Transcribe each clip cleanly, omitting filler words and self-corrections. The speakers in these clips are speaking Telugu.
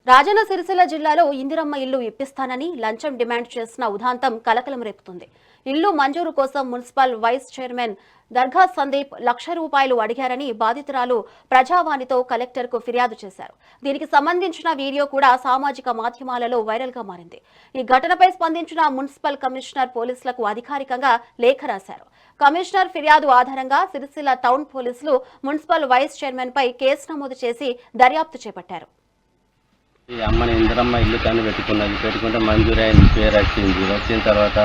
రాజన్న సిరిసిల్ల జిల్లాలో ఇందిరమ్మ ఇల్లు ఇప్పిస్తానని లంచం డిమాండ్ చేసిన ఉదాంతం కలకలం రేపుతుంది. ఇల్లు మంజూరు కోసం మున్సిపల్ వైస్ చైర్మన్ దర్గా సందీప్ ₹1,00,000 అడిగారని బాధితురాలు ప్రజావాణితో కలెక్టర్కు ఫిర్యాదు చేశారు. దీనికి సంబంధించిన వీడియో కూడా సామాజిక మాధ్యమాలలో వైరల్ గా మారింది. ఈ ఘటనపై స్పందించిన మున్సిపల్ కమిషనర్ పోలీసులకు అధికారికంగా లేఖ రాశారు. కమిషనర్ ఫిర్యాదు ఆధారంగా సిరిసిల్ల టౌన్ పోలీసులు మున్సిపల్ వైస్ చైర్మన్ పై కేసు నమోదు చేసి దర్యాప్తు చేపట్టారు. ఈ అమ్మని ఇందిరమ్మ ఇల్లు కానీ పెట్టుకుంటే మంజూరు అయిన పేరు వచ్చిన తర్వాత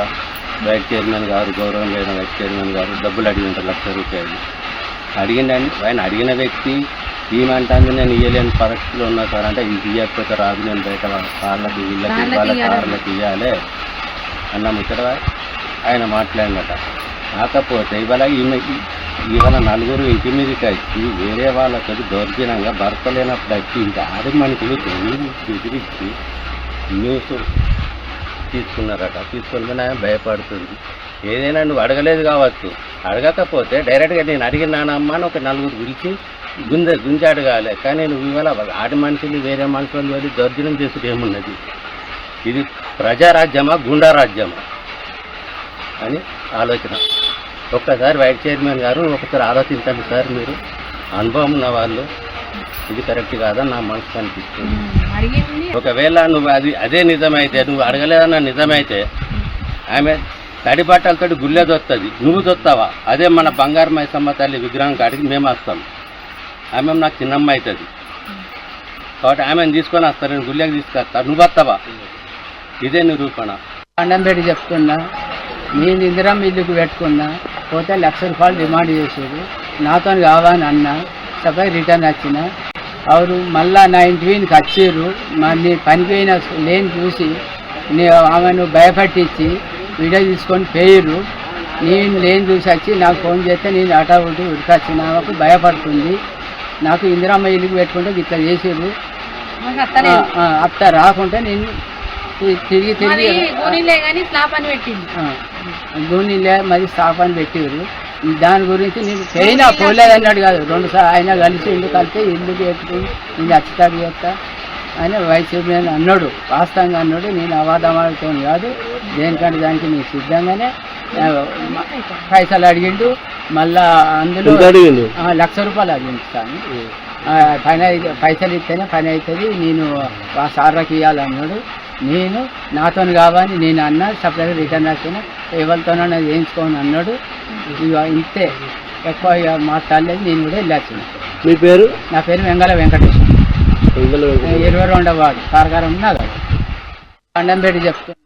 వైస్ చైర్మన్ గారు గౌరవం లేని వైస్ చైర్మన్ గారు డబ్బులు అడిగింటారు ₹1,00,000 అడిగిందండి. ఆయన అడిగిన వ్యక్తి ఏమంటాను నేను ఇయ్యలేని పరిస్థితిలో ఉన్నా సార్ అంటే ఇది ఇవ్వకపోతే రాదు నేను బయట కార్లకి వీళ్ళకి వాళ్ళ కార్లకి ఇవ్వాలి అన్న ముచ్చట ఆయన మాట్లాడినట. కాకపోతే ఇవాళ నలుగురు ఇంటి మీదకి వచ్చి వేరే వాళ్ళతో దౌర్జన్యంగా భర్త లేనప్పుడు వచ్చి ఇంకా ఆడి మనుషులు బెదిరించి న్యూస్ తీసుకున్నారట. తీసుకుని ఆయన భయపడుతుంది. ఏదైనా నువ్వు అడగలేదు కావచ్చు, అడగకపోతే డైరెక్ట్గా నేను అడిగినానమ్మా అని ఒక నలుగురు పిలిచి గుంజి అడగాలి. కానీ నువ్వు ఇవాళ ఆడి మనుషులు వేరే మనుషులు వెళ్ళి దౌర్జన్యం చేసుడు ఏమున్నది? ఇది ప్రజారాజ్యమా గుండా రాజ్యమా అని ఆలోచన. ఒక్కసారి వైస్ చైర్మన్ గారు ఒకసారి ఆలోచించండి సార్, మీరు అనుభవం ఉన్న వాళ్ళు. ఇది కరెక్ట్ కాదని నా మనసు అనిపిస్తుంది. ఒకవేళ నువ్వు అదే నిజమైతే, నువ్వు అడగలేదన్న నిజమైతే ఆమె తడి బట్టలతో గుళ్ళే దొస్తుంది, నువ్వు దొత్తావా? అదే మన బంగారు మైసమ్మ తల్లి విగ్రహం కాడికి మేము వస్తాం. ఆమె నాకు చిన్నమ్మ అవుతుంది కాబట్టి ఆమెను తీసుకొని వస్తారు, నేను గుళ్ళకి తీసుకొస్తా, నువ్వు వస్తావా? ఇదే నిరూపణ. అండంపేట చెప్తున్నా, నేను ఇందిరమ్మ ఇల్లుకు పెట్టుకున్నా, పోతే ₹1,00,000 డిమాండ్ చేసేది. నాతో కావాలని అన్న సపై రిటర్న్ వచ్చిన ಅವರು మళ్ళా నా ఇంటి వీనికి వచ్చారు. నీ పనిపోయిన లేని చూసి ఆమెను భయపట్టించి వీడియో తీసుకొని పోయారు. నేను లేని చూసి వచ్చి నాకు ఫోన్ చేస్తే నేను అటా ఉంటూ ఉడికొచ్చిన ఆమెకు భయపడుతుంది. నాకు ఇందిరమ్మ ఇల్లుకు పెట్టుకుంటే ఇట్లా చేసారు. అత్త రాకుంటే నేను తిరిగి గూనీలే మరి స్టాప్ అని పెట్టారు. దాని గురించి నేను పోయినా పోలేదు అన్నాడు కాదు, 2 సార్లు ఆయన కలిసి ఇల్లు కలిసి ఇల్లు పెట్టుకుని నేను అచ్చితాడు చేస్తా అని వైస్ చైర్మన్ అన్నాడు. వాస్తవంగా అన్నాడు. నేను అవాదమాలతో కాదు, దేనికంటే దానికి నేను సిద్ధంగానే పైసలు అడిగిండు. మళ్ళా అందులో ₹1,00,000 అడిగిస్తాను. పైసలు ఇస్తేనే పని అవుతుంది, నేను ఆ సార్లకు ఇవ్వాలన్నాడు. నేను నాతో కావాలి నేను అన్నా, సపరేట్గా రిటర్న్ వచ్చిన ఎవరితోనన్నా చేయించుకోని అన్నాడు. ఇక ఇంతే, ఎక్కువ మాట్లాడలేదు. నేను కూడా వెళ్ళొచ్చిన. మీ పేరు? నా పేరు వెంగళ వెంకటేశ్వర, 22వ వార్డు కారకారం ఉన్నా కదా. అండంపేట చెప్తున్నా.